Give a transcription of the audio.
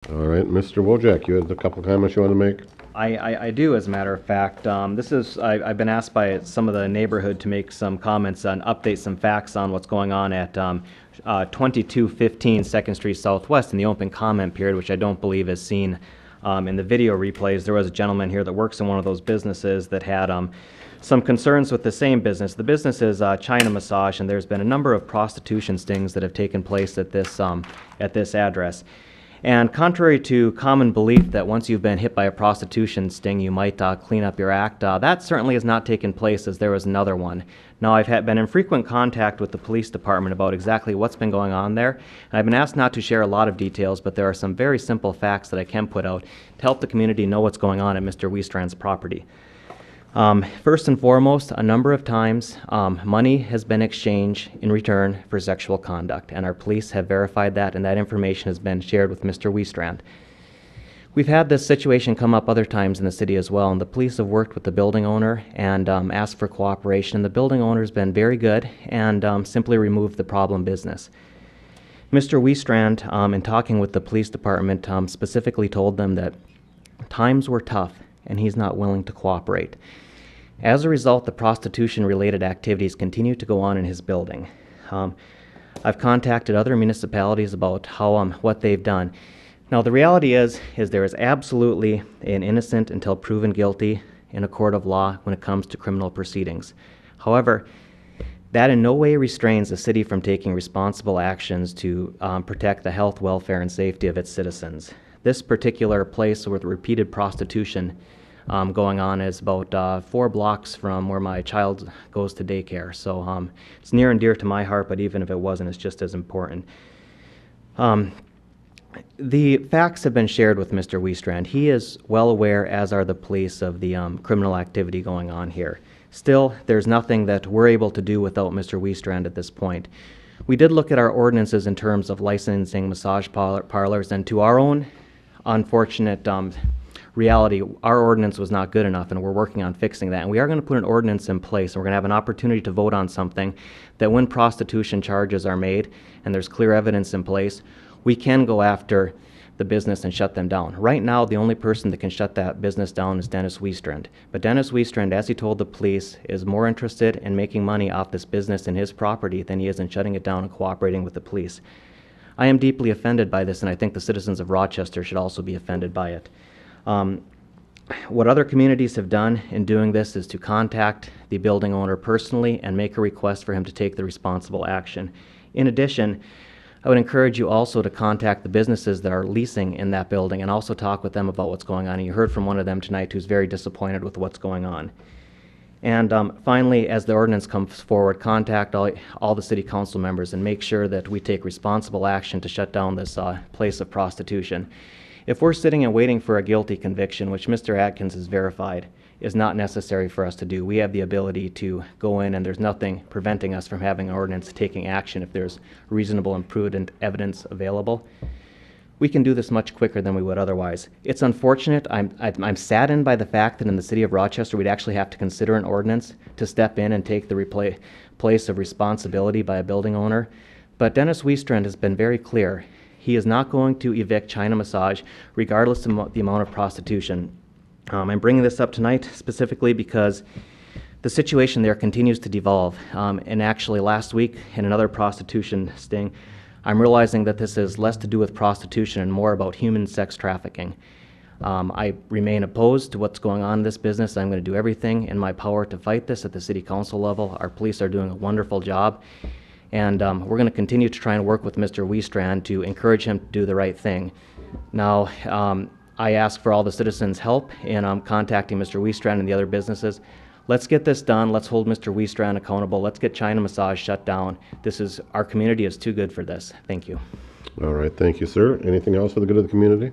All right, Mr. Wojak, you had a couple comments you want to make? I do, as a matter of fact. I've been asked by some of the neighborhood to make some comments and update some facts on what's going on at 2215 2nd Street Southwest in the open comment period, which I don't believe is seen in the video replays. There was a gentleman here that works in one of those businesses that had some concerns with the same business. The business is China Massage, and there's been a number of prostitution stings that have taken place at this address. And contrary to common belief that once you've been hit by a prostitution sting, you might clean up your act, that certainly has not taken place, as there was another one. Now, I've been in frequent contact with the police department about exactly what's been going on there, and I've been asked not to share a lot of details, but there are some very simple facts that I can put out to help the community know what's going on at Mr. Weestrand's property. First and foremost, a number of times, money has been exchanged in return for sexual conduct, and our police have verified that, and that information has been shared with Mr. Weestrand. We've had this situation come up other times in the city as well, and the police have worked with the building owner and asked for cooperation, and the building owner has been very good and simply removed the problem business. Mr. Weestrand, in talking with the police department, specifically told them that times were tough and he's not willing to cooperate. As a result, the prostitution-related activities continue to go on in his building. I've contacted other municipalities about what they've done. Now, the reality is there is absolutely an innocent until proven guilty in a court of law when it comes to criminal proceedings. However, that in no way restrains the city from taking responsible actions to protect the health, welfare, and safety of its citizens. This particular place with repeated prostitution going on is about 4 blocks from where my child goes to daycare. So it's near and dear to my heart, but even if it wasn't, it's just as important. The facts have been shared with Mr. Weestrand. He is well aware, as are the police, of the criminal activity going on here. Still, there's nothing that we're able to do without Mr. Weestrand at this point. We did look at our ordinances in terms of licensing massage parlors, and to our own unfortunate reality, our ordinance was not good enough, and we're working on fixing that. And we are going to put an ordinance in place, and we're going to have an opportunity to vote on something that when prostitution charges are made and there's clear evidence in place, we can go after the business and shut them down. Right now, the only person that can shut that business down is Dennis Weestrand. But Dennis Weestrand, as he told the police, is more interested in making money off this business and his property than he is in shutting it down and cooperating with the police. I am deeply offended by this, and I think the citizens of Rochester should also be offended by it. What other communities have done in doing this is to contact the building owner personally and make a request for him to take the responsible action. In addition, I would encourage you also to contact the businesses that are leasing in that building and also talk with them about what's going on. And you heard from one of them tonight who's very disappointed with what's going on. And finally, as the ordinance comes forward, contact all the city council members and make sure that we take responsible action to shut down this place of prostitution. If we're sitting and waiting for a guilty conviction, which Mr. Atkins has verified is not necessary for us to do, we have the ability to go in, and there's nothing preventing us from having an ordinance taking action if there's reasonable and prudent evidence available. We can do this much quicker than we would otherwise. It's unfortunate. I'm saddened by the fact that in the city of Rochester we'd actually have to consider an ordinance to step in and take the place of responsibility by a building owner. But Dennis Weestrand has been very clear. He is not going to evict China Massage regardless of the amount of prostitution. I'm bringing this up tonight specifically because the situation there continues to devolve. And actually last week in another prostitution sting, I'm realizing that this has less to do with prostitution and more about human sex trafficking. I remain opposed to what's going on in this business. I'm going to do everything in my power to fight this at the city council level. Our police are doing a wonderful job. And we're going to continue to try and work with Mr. Weestrand to encourage him to do the right thing. Now, I ask for all the citizens' help in contacting Mr. Weestrand and the other businesses. Let's get this done. Let's hold Mr. Weestrand accountable. Let's get China Massage shut down. Our community is too good for this. Thank you. All right, thank you, sir. Anything else for the good of the community?